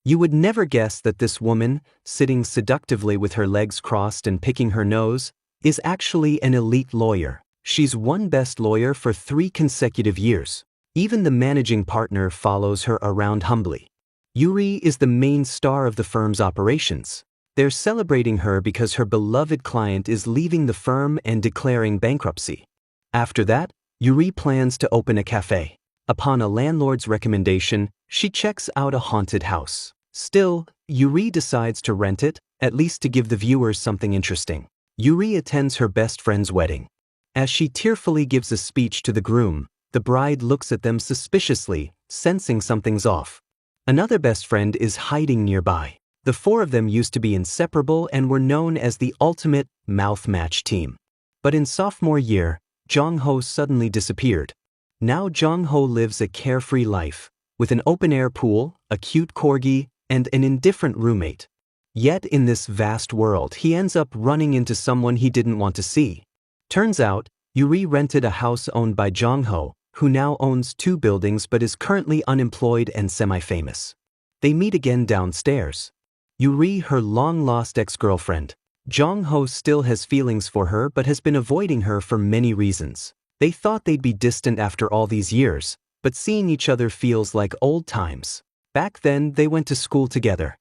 You would never guess that this woman, sitting seductively with her legs crossed and picking her nose, is actually an elite lawyer. She's won Best Lawyer for 3 consecutive years. Even the managing partner follows her around humbly. Yuri is the main star of the firm's operations. They're celebrating her because her beloved client is leaving the firm and declaring bankruptcy. After that, Yuri plans to open a cafe. Upon a landlord's recommendation, she checks out a haunted house. Still, Yuri decides to rent it, at least to give the viewers something interesting. Yuri attends her best friend's wedding. As she tearfully gives a speech to the groom, the bride looks at them suspiciously, sensing something's off. Another best friend is hiding nearby. The 4 of them used to be inseparable and were known as the ultimate mouth match team. But in sophomore year, Jong-ho suddenly disappeared. Now Jong-ho lives a carefree life, with an open-air pool, a cute corgi, and an indifferent roommate. Yet in this vast world, he ends up running into someone he didn't want to see. Turns out, Yuri rented a house owned by Jong-ho, who now owns 2 buildings but is currently unemployed and semi-famous. They meet again downstairs. Yuri, her long-lost ex-girlfriend. Jong-ho still has feelings for her but has been avoiding her for many reasons. They thought they'd be distant after all these years, but seeing each other feels like old times. Back then, they went to school together.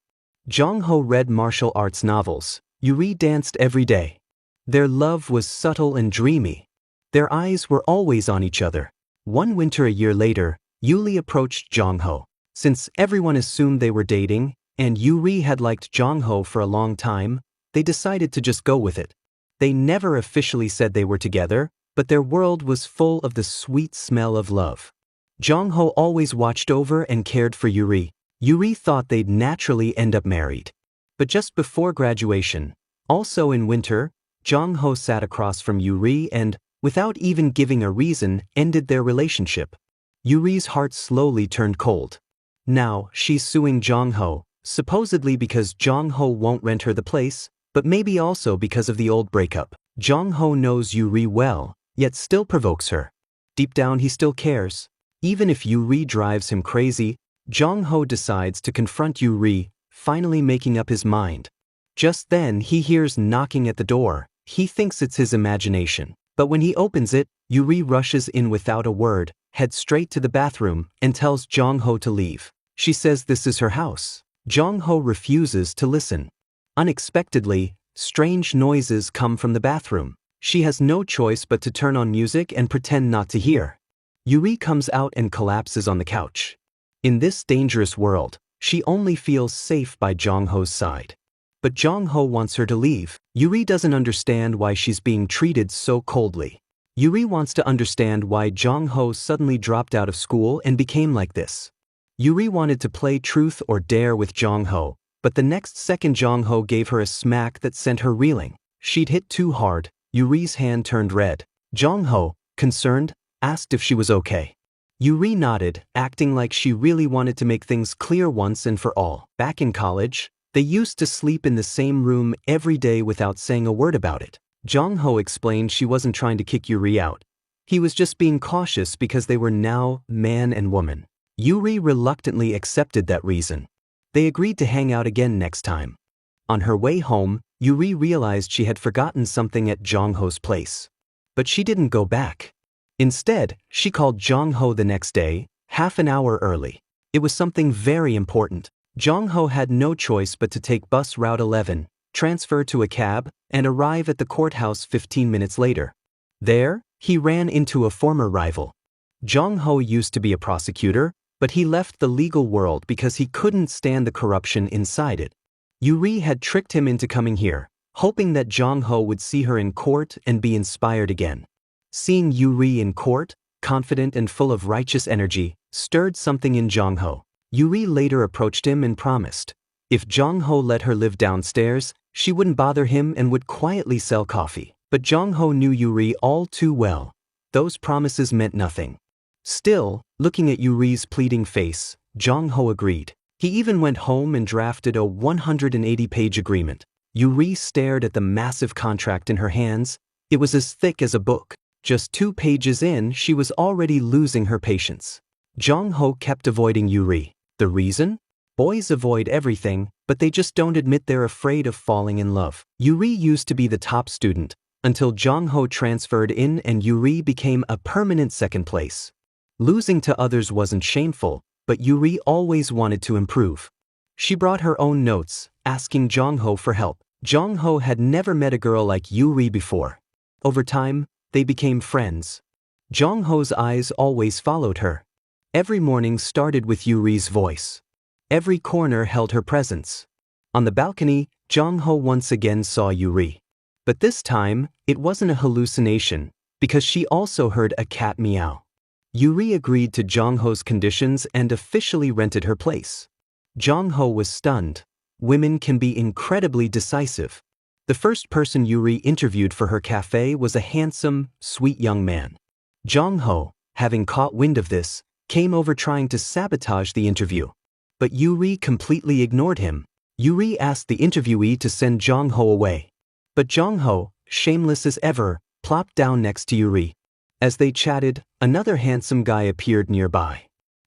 Jong-ho read martial arts novels. Yuri danced every day. Their love was subtle and dreamy. Their eyes were always on each other. One winter a year later, Yuli approached Jong-ho. Since everyone assumed they were dating, and Yuri had liked Jong-ho for a long time, they decided to just go with it. They never officially said they were together, but their world was full of the sweet smell of love. Jong-ho always watched over and cared for Yuri. Yuri thought they'd naturally end up married. But just before graduation, also in winter, Jong-ho sat across from Yuri and, without even giving a reason, ended their relationship. Yuri's heart slowly turned cold. Now, she's suing Jong-ho, supposedly because Jong-ho won't rent her the place, but maybe also because of the old breakup. Jong-ho knows Yuri well, yet still provokes her. Deep down he still cares. Even if Yuri drives him crazy, Jong-ho decides to confront Yuri, finally making up his mind. Just then he hears knocking at the door. He thinks it's his imagination. But when he opens it, Yuri rushes in without a word, heads straight to the bathroom, and tells Jong-ho to leave. She says this is her house. Jong-ho refuses to listen. Unexpectedly, strange noises come from the bathroom. She has no choice but to turn on music and pretend not to hear. Yuri comes out and collapses on the couch. In this dangerous world, she only feels safe by Jong-ho's side. But Jong-ho wants her to leave. Yuri doesn't understand why she's being treated so coldly. Yuri wants to understand why Jong-ho suddenly dropped out of school and became like this. Yuri wanted to play truth or dare with Jong-ho, but the next second Jong-ho gave her a smack that sent her reeling. She'd hit too hard. Yuri's hand turned red. Jong-ho, concerned, asked if she was okay. Yuri nodded, acting like she really wanted to make things clear once and for all. Back in college, they used to sleep in the same room every day without saying a word about it. Jong-ho explained she wasn't trying to kick Yuri out. He was just being cautious because they were now man and woman. Yuri reluctantly accepted that reason. They agreed to hang out again next time. On her way home, Yuri realized she had forgotten something at Jong-ho's place. But she didn't go back. Instead, she called Jong-ho the next day, half an hour early. It was something very important. Jong-ho had no choice but to take bus route 11, transfer to a cab, and arrive at the courthouse 15 minutes later. There, he ran into a former rival. Jong-ho used to be a prosecutor, but he left the legal world because he couldn't stand the corruption inside it. Yuri had tricked him into coming here, hoping that Jong-ho would see her in court and be inspired again. Seeing Yuri in court, confident and full of righteous energy, stirred something in Jong-ho. Yuri later approached him and promised. If Jong-ho let her live downstairs, she wouldn't bother him and would quietly sell coffee. But Jong-ho knew Yuri all too well. Those promises meant nothing. Still, looking at Yuri's pleading face, Jong-ho agreed. He even went home and drafted a 180-page agreement. Yuri stared at the massive contract in her hands. It was as thick as a book. Just 2 pages in, she was already losing her patience. Jong-ho kept avoiding Yuri. The reason? Boys avoid everything, but they just don't admit they're afraid of falling in love. Yuri used to be the top student, until Jong-ho transferred in and Yuri became a permanent second place. Losing to others wasn't shameful, but Yuri always wanted to improve. She brought her own notes, asking Jong-ho for help. Jong-ho had never met a girl like Yuri before. Over time, they became friends. Jong-ho's eyes always followed her. Every morning started with Yuri's voice. Every corner held her presence. On the balcony, Jong-ho once again saw Yuri. But this time, it wasn't a hallucination, because she also heard a cat meow. Yuri agreed to Jong-ho's conditions and officially rented her place. Jong-ho was stunned. Women can be incredibly decisive. The first person Yuri interviewed for her cafe was a handsome, sweet young man. Jong-ho, having caught wind of this, came over trying to sabotage the interview. But Yuri completely ignored him. Yuri asked the interviewee to send Jong-ho away. But Jong-ho, shameless as ever, plopped down next to Yuri. As they chatted, another handsome guy appeared nearby.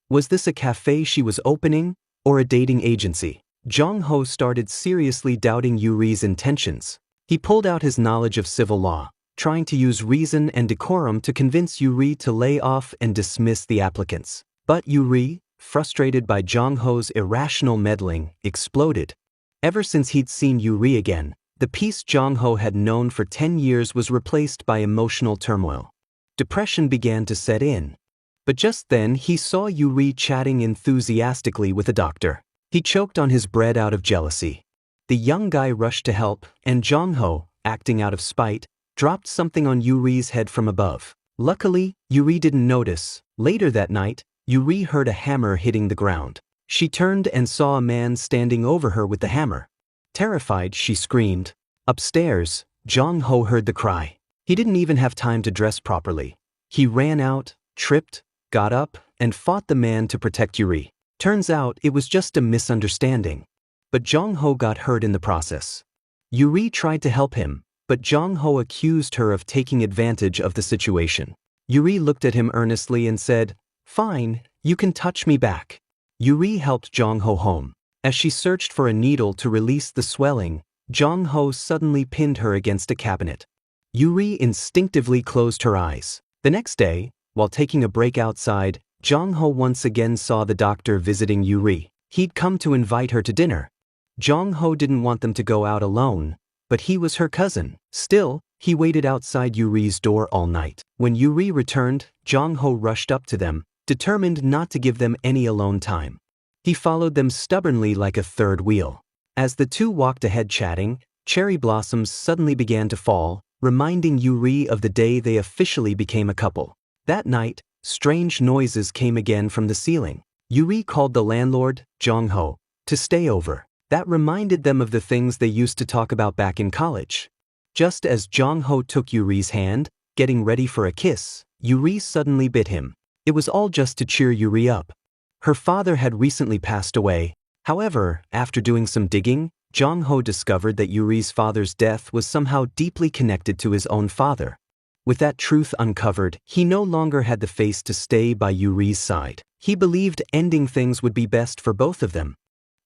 Was this a cafe she was opening, or a dating agency? Jong-ho started seriously doubting Yuri's intentions. He pulled out his knowledge of civil law, trying to use reason and decorum to convince Yuri to lay off and dismiss the applicants. But Yuri, frustrated by Jong-ho's irrational meddling, exploded. Ever since he'd seen Yuri again, the peace Jong-ho had known for 10 years was replaced by emotional turmoil. Depression began to set in. But just then he saw Yuri chatting enthusiastically with a doctor. He choked on his bread out of jealousy. The young guy rushed to help, and Jong-ho, acting out of spite, dropped something on Yuri's head from above. Luckily, Yuri didn't notice. Later that night, Yuri heard a hammer hitting the ground. She turned and saw a man standing over her with the hammer. Terrified, she screamed. Upstairs, Jong-ho heard the cry. He didn't even have time to dress properly. He ran out, tripped, got up, and fought the man to protect Yuri. Turns out it was just a misunderstanding. But Jong-ho got hurt in the process. Yuri tried to help him, but Jong-ho accused her of taking advantage of the situation. Yuri looked at him earnestly and said, "Fine, you can touch me back." Yuri helped Jong-ho home. As she searched for a needle to release the swelling, Jong-ho suddenly pinned her against a cabinet. Yuri instinctively closed her eyes. The next day, while taking a break outside, Jong-ho once again saw the doctor visiting Yuri. He'd come to invite her to dinner. Jong-ho didn't want them to go out alone, but he was her cousin. Still, he waited outside Yuri's door all night. When Yuri returned, Jong-ho rushed up to them, determined not to give them any alone time. He followed them stubbornly like a third wheel. As the two walked ahead chatting, cherry blossoms suddenly began to fall, reminding Yuri of the day they officially became a couple. That night, strange noises came again from the ceiling. Yuri called the landlord, Jong-ho, to stay over. That reminded them of the things they used to talk about back in college. Just as Jong-ho took Yuri's hand, getting ready for a kiss, Yuri suddenly bit him. It was all just to cheer Yuri up. Her father had recently passed away. However, after doing some digging, Jong-ho discovered that Yuri's father's death was somehow deeply connected to his own father. With that truth uncovered, he no longer had the face to stay by Yuri's side. He believed ending things would be best for both of them.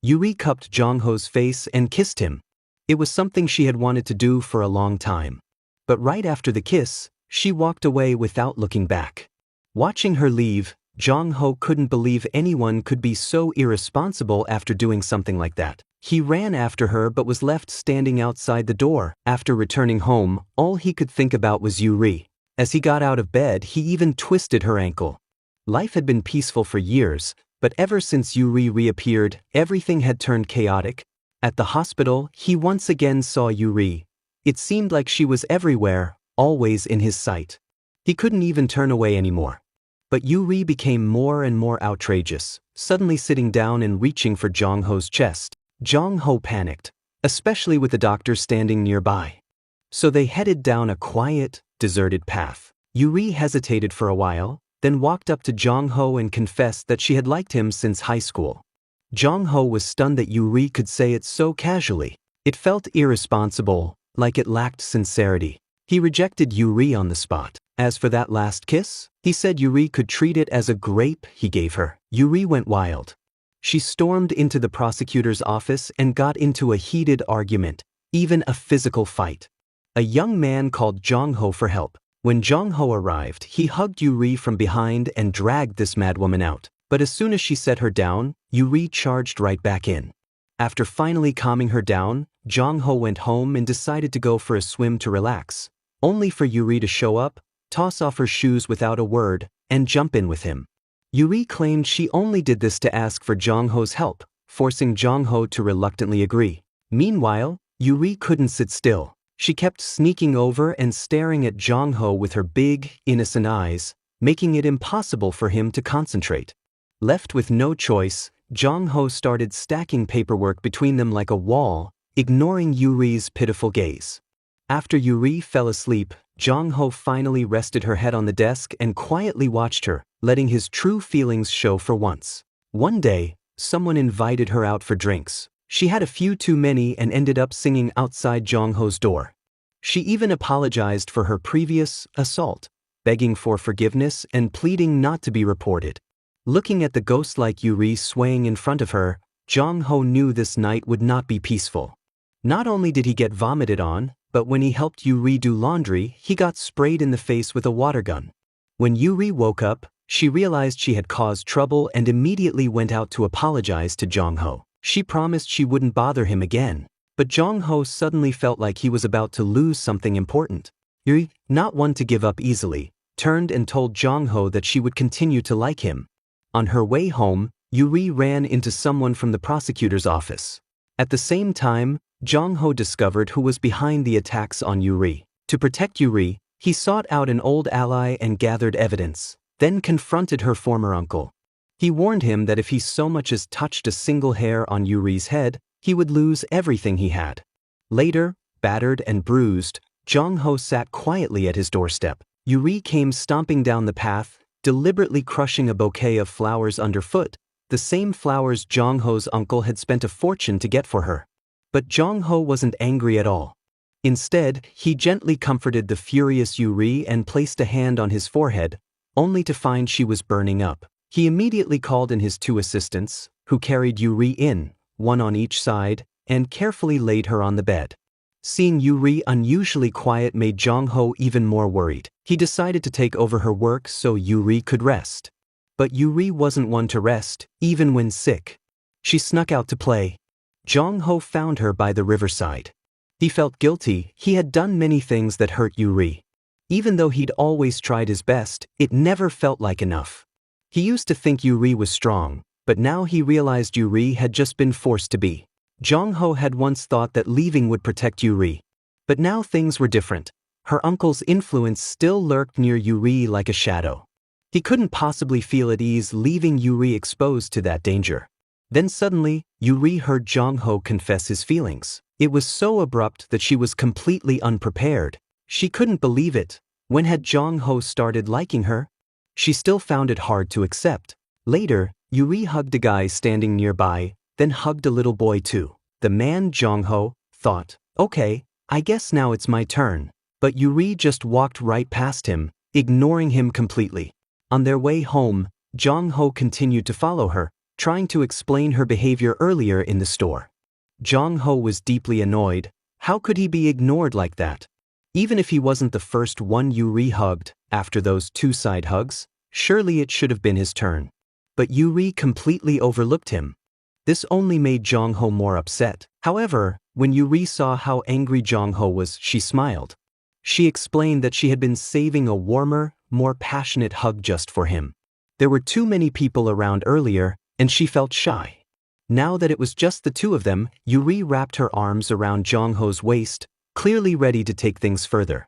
Yuri cupped Jong-ho's face and kissed him. It was something she had wanted to do for a long time. But right after the kiss, she walked away without looking back. Watching her leave, Jong-ho couldn't believe anyone could be so irresponsible after doing something like that. He ran after her but was left standing outside the door. After returning home, all he could think about was Yuri. As he got out of bed, he even twisted her ankle. Life had been peaceful for years, but ever since Yuri reappeared, everything had turned chaotic. At the hospital, he once again saw Yuri. It seemed like she was everywhere, always in his sight. He couldn't even turn away anymore. But Yuri became more and more outrageous, suddenly sitting down and reaching for Jong-ho's chest. Jong-ho panicked, especially with the doctor standing nearby. So they headed down a quiet, deserted path. Yuri hesitated for a while, then walked up to Jong-ho and confessed that she had liked him since high school. Jong-ho was stunned that Yuri could say it so casually. It felt irresponsible, like it lacked sincerity. He rejected Yuri on the spot. As for that last kiss, he said Yuri could treat it as a grape he gave her. Yuri went wild. She stormed into the prosecutor's office and got into a heated argument, even a physical fight. A young man called Jong-ho for help. When Jong-ho arrived, he hugged Yuri from behind and dragged this madwoman out. But as soon as she set her down, Yuri charged right back in. After finally calming her down, Jong-ho went home and decided to go for a swim to relax, only for Yuri to show up, toss off her shoes without a word, and jump in with him. Yuri claimed she only did this to ask for Jong-ho's help, forcing Jong-ho to reluctantly agree. Meanwhile, Yuri couldn't sit still. She kept sneaking over and staring at Jong-ho with her big, innocent eyes, making it impossible for him to concentrate. Left with no choice, Jong-ho started stacking paperwork between them like a wall, ignoring Yuri's pitiful gaze. After Yuri fell asleep, Jong-ho finally rested her head on the desk and quietly watched her, letting his true feelings show for once. One day, someone invited her out for drinks. She had a few too many and ended up singing outside Jong-ho's door. She even apologized for her previous assault, begging for forgiveness and pleading not to be reported. Looking at the ghost-like Yuri swaying in front of her, Jong-ho knew this night would not be peaceful. Not only did he get vomited on, but when he helped Yuri do laundry, he got sprayed in the face with a water gun. When Yuri woke up, she realized she had caused trouble and immediately went out to apologize to Jong-ho. She promised she wouldn't bother him again, but Jong-ho suddenly felt like he was about to lose something important. Yuri, not one to give up easily, turned and told Jong-ho that she would continue to like him. On her way home, Yuri ran into someone from the prosecutor's office. At the same time, Jong-ho discovered who was behind the attacks on Yuri. To protect Yuri, he sought out an old ally and gathered evidence, then confronted her former uncle. He warned him that if he so much as touched a single hair on Yuri's head, he would lose everything he had. Later, battered and bruised, Jong-ho sat quietly at his doorstep. Yuri came stomping down the path, deliberately crushing a bouquet of flowers underfoot, the same flowers Jong-ho's uncle had spent a fortune to get for her. But Jong-ho wasn't angry at all. Instead, he gently comforted the furious Yuri and placed a hand on his forehead, only to find she was burning up. He immediately called in his two assistants, who carried Yuri in, one on each side, and carefully laid her on the bed. Seeing Yuri unusually quiet made Jong-ho even more worried. He decided to take over her work so Yuri could rest. But Yuri wasn't one to rest, even when sick. She snuck out to play. Jong-ho found her by the riverside. He felt guilty. He had done many things that hurt Yuri. Even though he'd always tried his best, it never felt like enough. He used to think Yuri was strong, but now he realized Yuri had just been forced to be. Jong-ho had once thought that leaving would protect Yuri. But now things were different. Her uncle's influence still lurked near Yuri like a shadow. He couldn't possibly feel at ease leaving Yuri exposed to that danger. Then suddenly, Yuri heard Jong-ho confess his feelings. It was so abrupt that she was completely unprepared. She couldn't believe it. When had Jong-ho started liking her? She still found it hard to accept. Later, Yuri hugged a guy standing nearby, then hugged a little boy too. The man, Jong-ho, thought, okay, I guess now it's my turn. But Yuri just walked right past him, ignoring him completely. On their way home, Jong-ho continued to follow her, trying to explain her behavior earlier in the store. Jong-ho was deeply annoyed. How could he be ignored like that? Even if he wasn't the first one Yuri hugged, after those two side hugs, surely it should have been his turn. But Yuri completely overlooked him. This only made Jong-ho more upset. However, when Yuri saw how angry Jong-ho was, she smiled. She explained that she had been saving a warmer, more passionate hug just for him. There were too many people around earlier, and she felt shy. Now that it was just the two of them, Yuri wrapped her arms around Jong-ho's waist, clearly ready to take things further.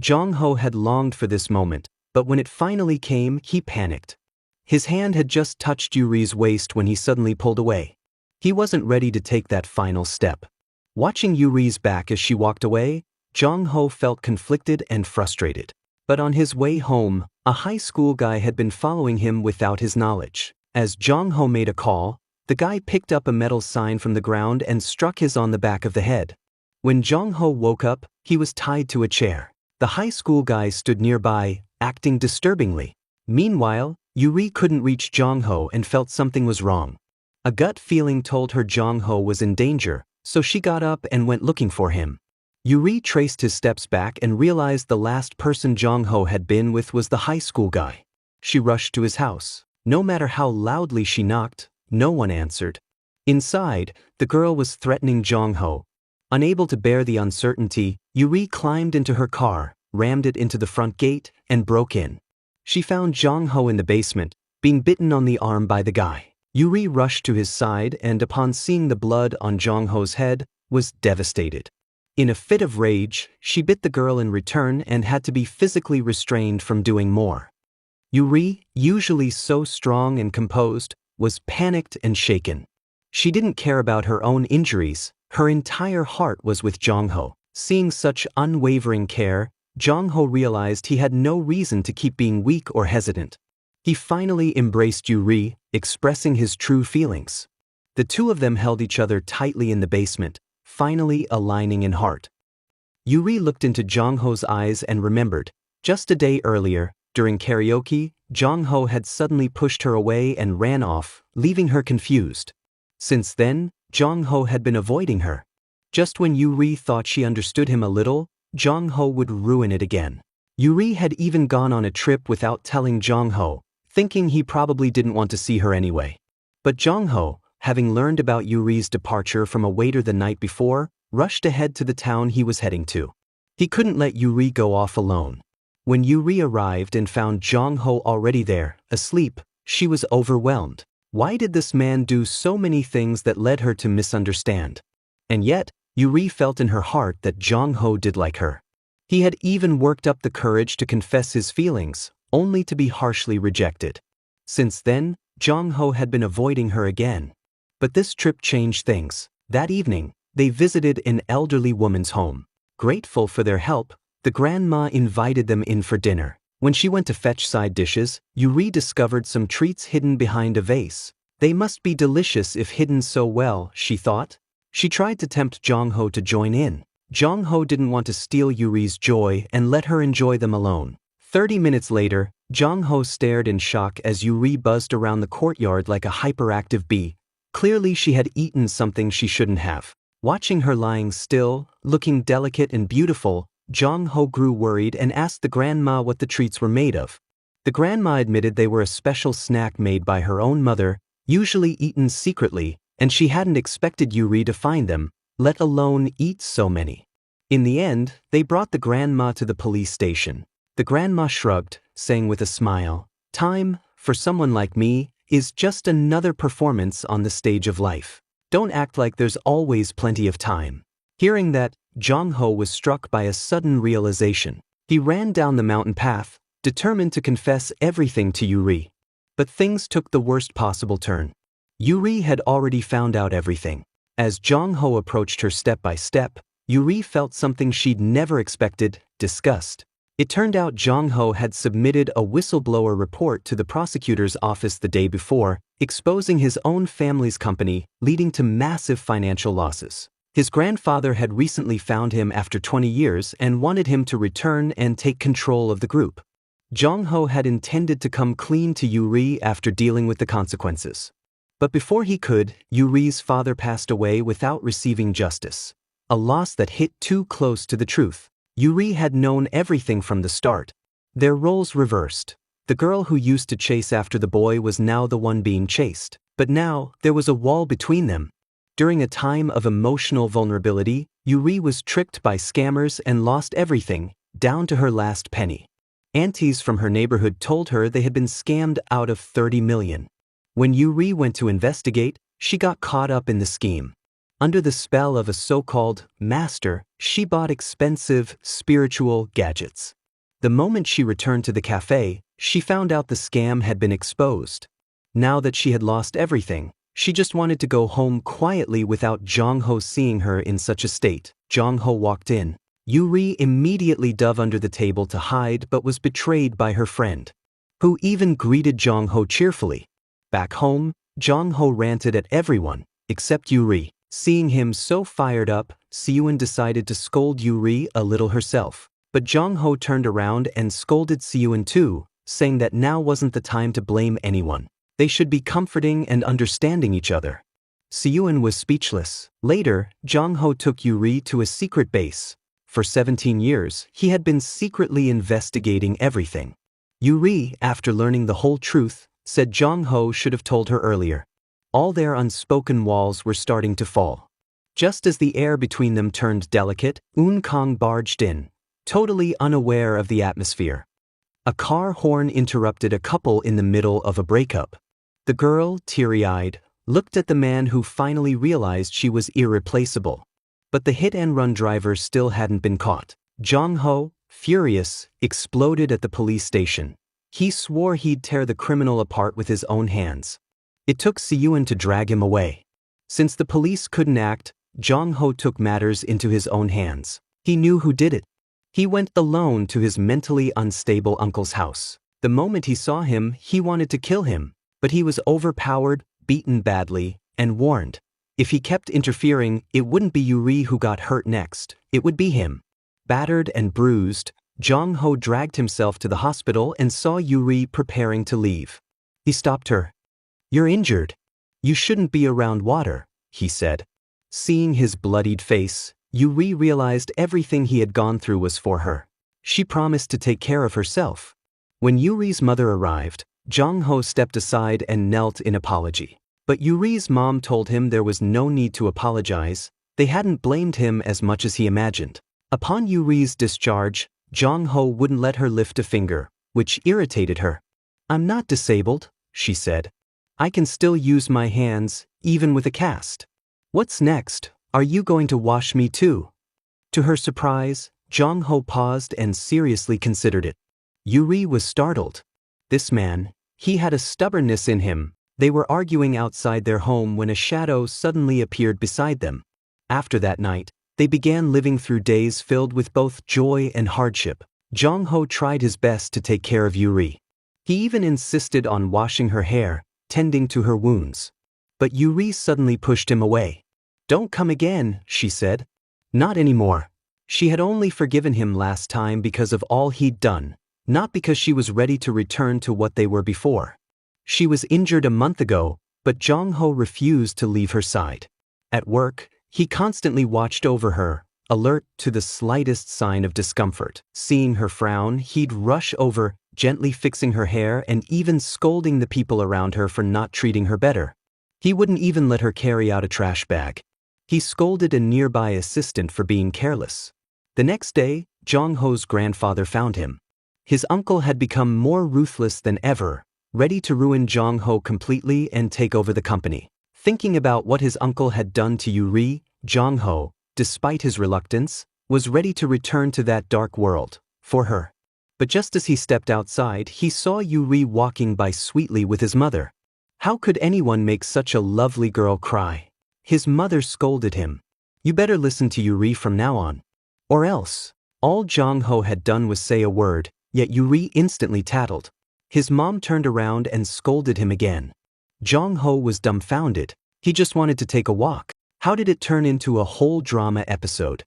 Jong-ho had longed for this moment, but when it finally came, he panicked. His hand had just touched Yuri's waist when he suddenly pulled away. He wasn't ready to take that final step. Watching Yuri's back as she walked away, Jong-ho felt conflicted and frustrated. But on his way home, a high school guy had been following him without his knowledge. As Jong-ho made a call, the guy picked up a metal sign from the ground and struck his on the back of the head. When Jong-ho woke up, he was tied to a chair. The high school guy stood nearby, acting disturbingly. Meanwhile, Yuri couldn't reach Jong-ho and felt something was wrong. A gut feeling told her Jong-ho was in danger, so she got up and went looking for him. Yuri traced his steps back and realized the last person Jong-ho had been with was the high school guy. She rushed to his house. No matter how loudly she knocked, no one answered. Inside, the girl was threatening Jong-ho. Unable to bear the uncertainty, Yuri climbed into her car, rammed it into the front gate, and broke in. She found Jong-ho in the basement, being bitten on the arm by the guy. Yuri rushed to his side and, upon seeing the blood on Jong-ho's head, was devastated. In a fit of rage, she bit the girl in return and had to be physically restrained from doing more. Yuri, usually so strong and composed, was panicked and shaken. She didn't care about her own injuries, her entire heart was with Jong-ho. Seeing such unwavering care, Jong-ho realized he had no reason to keep being weak or hesitant. He finally embraced Yuri, expressing his true feelings. The two of them held each other tightly in the basement, finally aligning in heart. Yuri looked into Jong-ho's eyes and remembered, just a day earlier, during karaoke, Jong-ho had suddenly pushed her away and ran off, leaving her confused. Since then, Jong-ho had been avoiding her. Just when Yuri thought she understood him a little, Jong-ho would ruin it again. Yuri had even gone on a trip without telling Jong-ho, thinking he probably didn't want to see her anyway. But Jong-ho, having learned about Yuri's departure from a waiter the night before, rushed ahead to the town he was heading to. He couldn't let Yuri go off alone. When Yuri arrived and found Jong-ho already there, asleep, she was overwhelmed. Why did this man do so many things that led her to misunderstand? And yet, Yuri felt in her heart that Jong-ho did like her. He had even worked up the courage to confess his feelings, only to be harshly rejected. Since then, Jong-ho had been avoiding her again. But this trip changed things. That evening, they visited an elderly woman's home. Grateful for their help, the grandma invited them in for dinner. When she went to fetch side dishes, Yuri discovered some treats hidden behind a vase. They must be delicious if hidden so well, she thought. She tried to tempt Jong-ho to join in. Jong-ho didn't want to steal Yuri's joy and let her enjoy them alone. 30 minutes later, Jong-ho stared in shock as Yuri buzzed around the courtyard like a hyperactive bee. Clearly she had eaten something she shouldn't have. Watching her lying still, looking delicate and beautiful, Jong-ho grew worried and asked the grandma what the treats were made of. The grandma admitted they were a special snack made by her own mother, usually eaten secretly, and she hadn't expected Yuri to find them, let alone eat so many. In the end, they brought the grandma to the police station. The grandma shrugged, saying with a smile, "Time, for someone like me, is just another performance on the stage of life. Don't act like there's always plenty of time." Hearing that, Jong-ho was struck by a sudden realization. He ran down the mountain path, determined to confess everything to Yuri. But things took the worst possible turn. Yuri had already found out everything. As Jong-ho approached her step by step, Yuri felt something she'd never expected: disgust. It turned out Jong-ho had submitted a whistleblower report to the prosecutor's office the day before, exposing his own family's company, leading to massive financial losses. His grandfather had recently found him after 20 years and wanted him to return and take control of the group. Jong-ho had intended to come clean to Yuri after dealing with the consequences. But before he could, Yuri's father passed away without receiving justice. A loss that hit too close to the truth. Yuri had known everything from the start. Their roles reversed. The girl who used to chase after the boy was now the one being chased. But now, there was a wall between them. During a time of emotional vulnerability, Yuri was tricked by scammers and lost everything, down to her last penny. Aunties from her neighborhood told her they had been scammed out of 30 million. When Yuri went to investigate, she got caught up in the scheme. Under the spell of a so-called master, she bought expensive, spiritual gadgets. The moment she returned to the cafe, she found out the scam had been exposed. Now that she had lost everything, she just wanted to go home quietly without Jong-ho seeing her in such a state. Jong-ho walked in. Yuri immediately dove under the table to hide but was betrayed by her friend, who even greeted Jong-ho cheerfully. Back home, Jong-ho ranted at everyone, except Yuri. Seeing him so fired up, Siyun decided to scold Yuri a little herself. But Jong-ho turned around and scolded Siyun too, saying that now wasn't the time to blame anyone. They should be comforting and understanding each other. Seyun was speechless. Later, Jong-ho took Yuri to a secret base. For 17 years, he had been secretly investigating everything. Yuri, after learning the whole truth, said Jong-ho should have told her earlier. All their unspoken walls were starting to fall. Just as the air between them turned delicate, Eun Kang barged in, totally unaware of the atmosphere. A car horn interrupted a couple in the middle of a breakup. The girl, teary-eyed, looked at the man who finally realized she was irreplaceable. But the hit-and-run driver still hadn't been caught. Jong-ho, furious, exploded at the police station. He swore he'd tear the criminal apart with his own hands. It took Seyun to drag him away. Since the police couldn't act, Jong-ho took matters into his own hands. He knew who did it. He went alone to his mentally unstable uncle's house. The moment he saw him, he wanted to kill him. But he was overpowered, beaten badly, and warned. If he kept interfering, it wouldn't be Yuri who got hurt next, it would be him. Battered and bruised, Jong-ho dragged himself to the hospital and saw Yuri preparing to leave. He stopped her. "You're injured. You shouldn't be around water," he said. Seeing his bloodied face, Yuri realized everything he had gone through was for her. She promised to take care of herself. When Yuri's mother arrived, Jong-ho stepped aside and knelt in apology. But Yuri's mom told him there was no need to apologize. They hadn't blamed him as much as he imagined. Upon Yuri's discharge, Jong-ho wouldn't let her lift a finger, which irritated her. "I'm not disabled," she said. "I can still use my hands, even with a cast. What's next? Are you going to wash me too?" To her surprise, Jong-ho paused and seriously considered it. Yuri was startled. This man, he had a stubbornness in him. They were arguing outside their home when a shadow suddenly appeared beside them. After that night, they began living through days filled with both joy and hardship. Jong-ho tried his best to take care of Yuri. He even insisted on washing her hair, tending to her wounds. But Yuri suddenly pushed him away. "Don't come again," she said. Not anymore. She had only forgiven him last time because of all he'd done, not because she was ready to return to what they were before. She was injured a month ago, but Jong-ho refused to leave her side. At work, he constantly watched over her, alert to the slightest sign of discomfort. Seeing her frown, he'd rush over, gently fixing her hair and even scolding the people around her for not treating her better. He wouldn't even let her carry out a trash bag. He scolded a nearby assistant for being careless. The next day, Jong-ho's grandfather found him. His uncle had become more ruthless than ever, ready to ruin Jong-ho completely and take over the company. Thinking about what his uncle had done to Yuri, Jong-ho, despite his reluctance, was ready to return to that dark world, for her. But just as he stepped outside, he saw Yuri walking by sweetly with his mother. How could anyone make such a lovely girl cry? His mother scolded him. "You better listen to Yuri from now on. Or else." All Jong-ho had done was say a word, yet Yuri instantly tattled. His mom turned around and scolded him again. Jong-ho was dumbfounded. He just wanted to take a walk. How did it turn into a whole drama episode?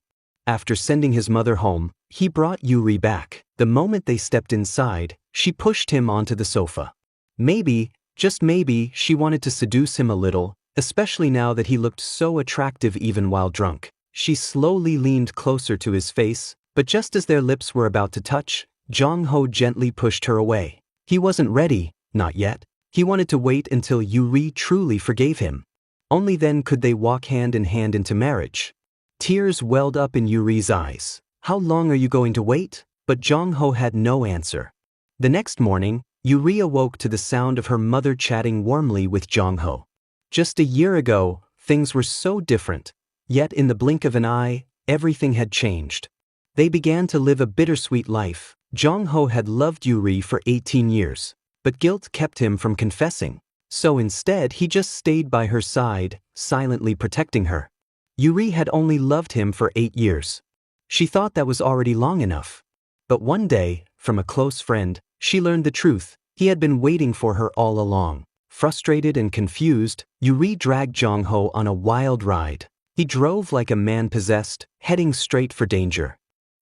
After sending his mother home, he brought Yuri back. The moment they stepped inside, she pushed him onto the sofa. Maybe, just maybe, she wanted to seduce him a little, especially now that he looked so attractive even while drunk. She slowly leaned closer to his face, but just as their lips were about to touch, Jong-ho gently pushed her away. He wasn't ready, not yet. He wanted to wait until Yuri truly forgave him. Only then could they walk hand in hand into marriage. Tears welled up in Yuri's eyes. "How long are you going to wait?" But Jong-ho had no answer. The next morning, Yuri awoke to the sound of her mother chatting warmly with Jong-ho. Just a year ago, things were so different. Yet in the blink of an eye, everything had changed. They began to live a bittersweet life. Jong-ho had loved Yuri for 18 years, but guilt kept him from confessing. So instead, he just stayed by her side, silently protecting her. Yuri had only loved him for 8 years. She thought that was already long enough. But one day, from a close friend, she learned the truth. He had been waiting for her all along. Frustrated and confused, Yuri dragged Jong-ho on a wild ride. He drove like a man possessed, heading straight for danger.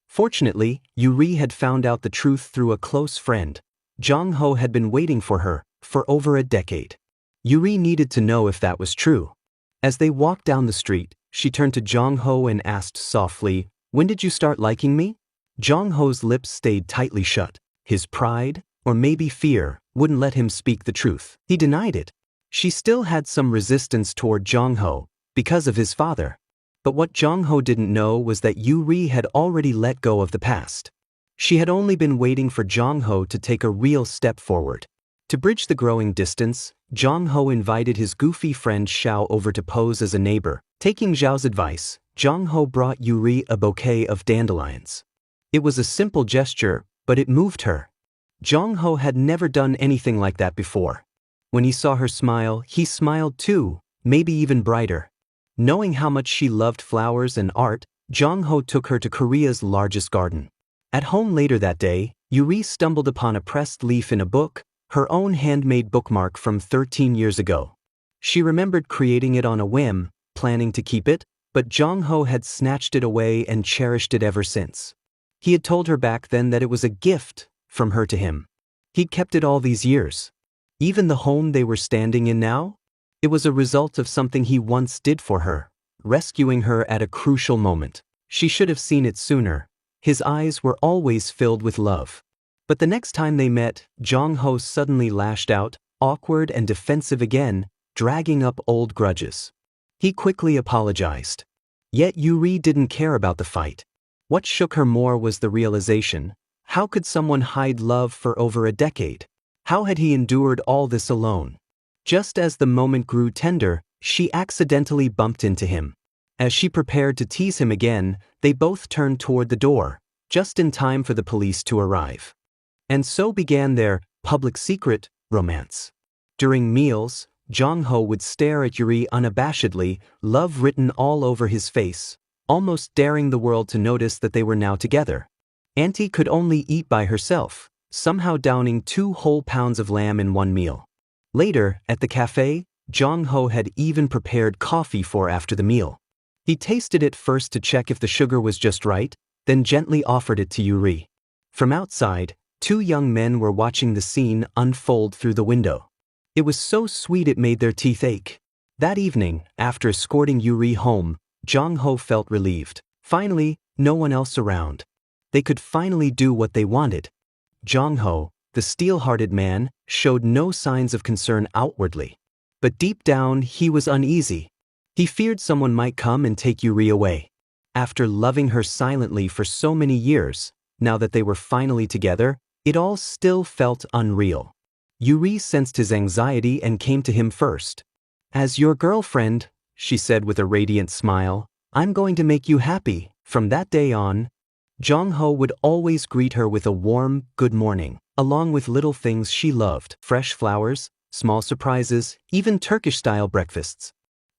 Fortunately, Yuri had found out the truth through a close friend. Jong-ho had been waiting for her, for over a decade. Yuri needed to know if that was true. As they walked down the street, she turned to Jong-ho and asked softly, "When did you start liking me?" Jong-ho's lips stayed tightly shut. His pride, or maybe fear, wouldn't let him speak the truth. He denied it. She still had some resistance toward Jong-ho, because of his father. But what Jong-ho didn't know was that Yuri had already let go of the past. She had only been waiting for Jong-ho to take a real step forward. To bridge the growing distance, Jong-ho invited his goofy friend Xiao over to pose as a neighbor. Taking Xiao's advice, Jong-ho brought Yuri a bouquet of dandelions. It was a simple gesture, but it moved her. Jong-ho had never done anything like that before. When he saw her smile, he smiled too, maybe even brighter. Knowing how much she loved flowers and art, Jong-ho took her to Korea's largest garden. At home later that day, Yuri stumbled upon a pressed leaf in a book, her own handmade bookmark from 13 years ago. She remembered creating it on a whim, planning to keep it, but Jong-ho had snatched it away and cherished it ever since. He had told her back then that it was a gift from her to him. He'd kept it all these years. Even the home they were standing in now? It was a result of something he once did for her, rescuing her at a crucial moment. She should have seen it sooner. His eyes were always filled with love. But the next time they met, Jong-ho suddenly lashed out, awkward and defensive again, dragging up old grudges. He quickly apologized. Yet Yuri didn't care about the fight. What shook her more was the realization: how could someone hide love for over a decade? How had he endured all this alone? Just as the moment grew tender, she accidentally bumped into him. As she prepared to tease him again, they both turned toward the door, just in time for the police to arrive. And so began their public secret romance. During meals, Jong-ho would stare at Yuri unabashedly, love written all over his face, almost daring the world to notice that they were now together. Auntie could only eat by herself, somehow downing 2 whole pounds of lamb in one meal. Later, at the cafe, Jong-ho had even prepared coffee for after the meal. He tasted it first to check if the sugar was just right, then gently offered it to Yuri. From outside, 2 young men were watching the scene unfold through the window. It was so sweet it made their teeth ache. That evening, after escorting Yuri home, Jong-ho felt relieved. Finally, no one else around. They could finally do what they wanted. Jong-ho, the steel-hearted man, showed no signs of concern outwardly. But deep down, he was uneasy. He feared someone might come and take Yuri away. After loving her silently for so many years, now that they were finally together, it all still felt unreal. Yuri sensed his anxiety and came to him first. "As your girlfriend," she said with a radiant smile, "I'm going to make you happy." From that day on, Jong-ho would always greet her with a warm good morning, along with little things she loved: fresh flowers, small surprises, even Turkish-style breakfasts.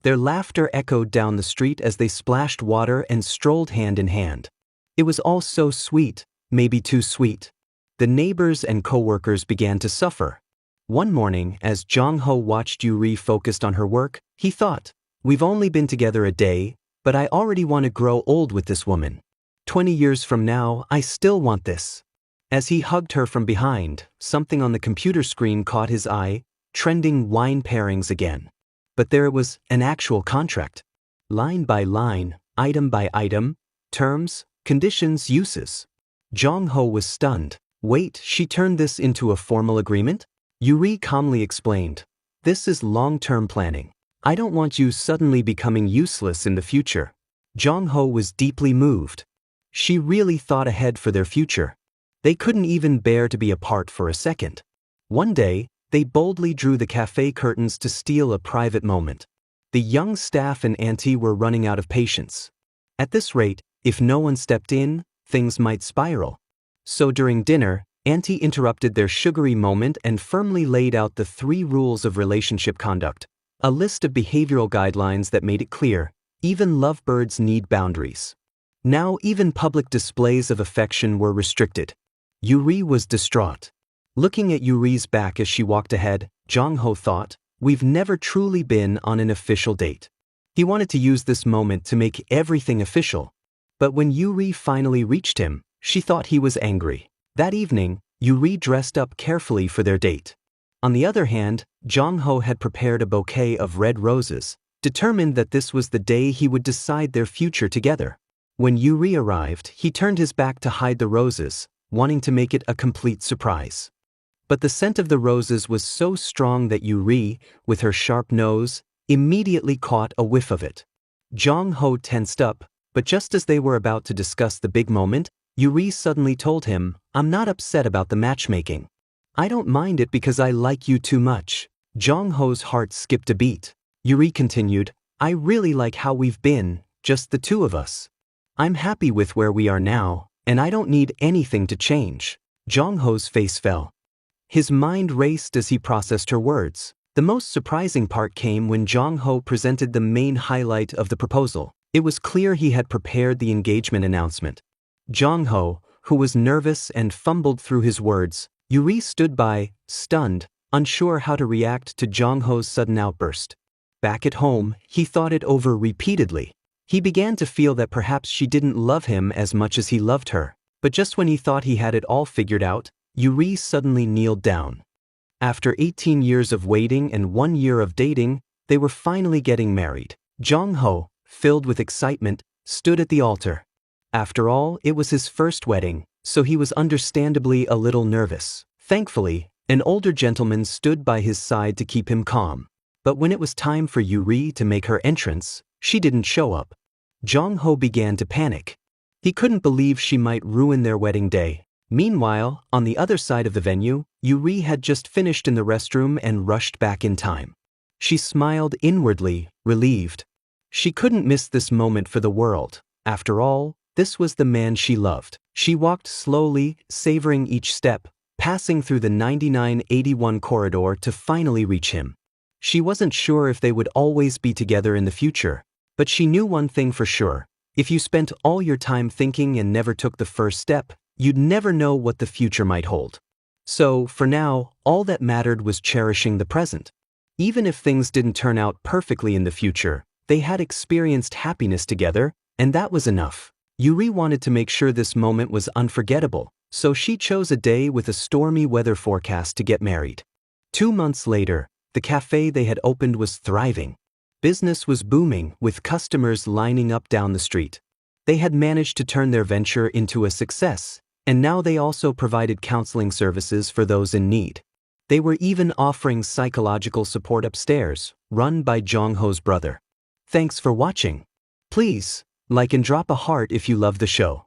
Their laughter echoed down the street as they splashed water and strolled hand in hand. It was all so sweet, maybe too sweet. The neighbors and co-workers began to suffer. One morning, as Jong-ho watched Yuri focused on her work, he thought, "We've only been together a day, but I already want to grow old with this woman. 20 years from now, I still want this." As he hugged her from behind, something on the computer screen caught his eye, trending wine pairings again. But there it was, an actual contract. Line by line, item by item, terms, conditions, uses. Jong-ho was stunned. "Wait, she turned this into a formal agreement?" Yuri calmly explained, "This is long-term planning. I don't want you suddenly becoming useless in the future." Jong-ho was deeply moved. She really thought ahead for their future. They couldn't even bear to be apart for a second. One day, they boldly drew the cafe curtains to steal a private moment. The young staff and Auntie were running out of patience. At this rate, if no one stepped in, things might spiral. So during dinner, Auntie interrupted their sugary moment and firmly laid out the 3 rules of relationship conduct, a list of behavioral guidelines that made it clear, even lovebirds need boundaries. Now even public displays of affection were restricted. Yuri was distraught. Looking at Yuri's back as she walked ahead, Jong-ho thought, "We've never truly been on an official date." He wanted to use this moment to make everything official. But when Yuri finally reached him, she thought he was angry. That evening, Yuri dressed up carefully for their date. On the other hand, Jong-ho had prepared a bouquet of red roses, determined that this was the day he would decide their future together. When Yuri arrived, he turned his back to hide the roses, wanting to make it a complete surprise. But the scent of the roses was so strong that Yuri, with her sharp nose, immediately caught a whiff of it. Jong-ho tensed up, but just as they were about to discuss the big moment, Yuri suddenly told him, "I'm not upset about the matchmaking. I don't mind it because I like you too much." Jong-ho's heart skipped a beat. Yuri continued, "I really like how we've been, just the two of us. I'm happy with where we are now, and I don't need anything to change." Jong-ho's face fell. His mind raced as he processed her words. The most surprising part came when Jong-ho presented the main highlight of the proposal. It was clear he had prepared the engagement announcement. Jong-ho, who was nervous and fumbled through his words, Yuri stood by, stunned, unsure how to react to Jong-ho's sudden outburst. Back at home, he thought it over repeatedly. He began to feel that perhaps she didn't love him as much as he loved her. But just when he thought he had it all figured out, Yuri suddenly kneeled down. After 18 years of waiting and 1 year of dating, they were finally getting married. Jong-ho, filled with excitement, stood at the altar. After all, it was his first wedding, so he was understandably a little nervous. Thankfully, an older gentleman stood by his side to keep him calm. But when it was time for Yuri to make her entrance, she didn't show up. Jong-ho began to panic. He couldn't believe she might ruin their wedding day. Meanwhile, on the other side of the venue, Yuri had just finished in the restroom and rushed back in time. She smiled inwardly, relieved. She couldn't miss this moment for the world. After all, this was the man she loved. She walked slowly, savoring each step, passing through the 9981 corridor to finally reach him. She wasn't sure if they would always be together in the future, but she knew one thing for sure. If you spent all your time thinking and never took the first step, you'd never know what the future might hold. So, for now, all that mattered was cherishing the present. Even if things didn't turn out perfectly in the future, they had experienced happiness together, and that was enough. Yuri wanted to make sure this moment was unforgettable, so she chose a day with a stormy weather forecast to get married. 2 months later, the cafe they had opened was thriving. Business was booming, with customers lining up down the street. They had managed to turn their venture into a success, and now they also provided counseling services for those in need. They were even offering psychological support upstairs, run by Jong-ho's brother. Thanks for watching. Please, like and drop a heart if you love the show.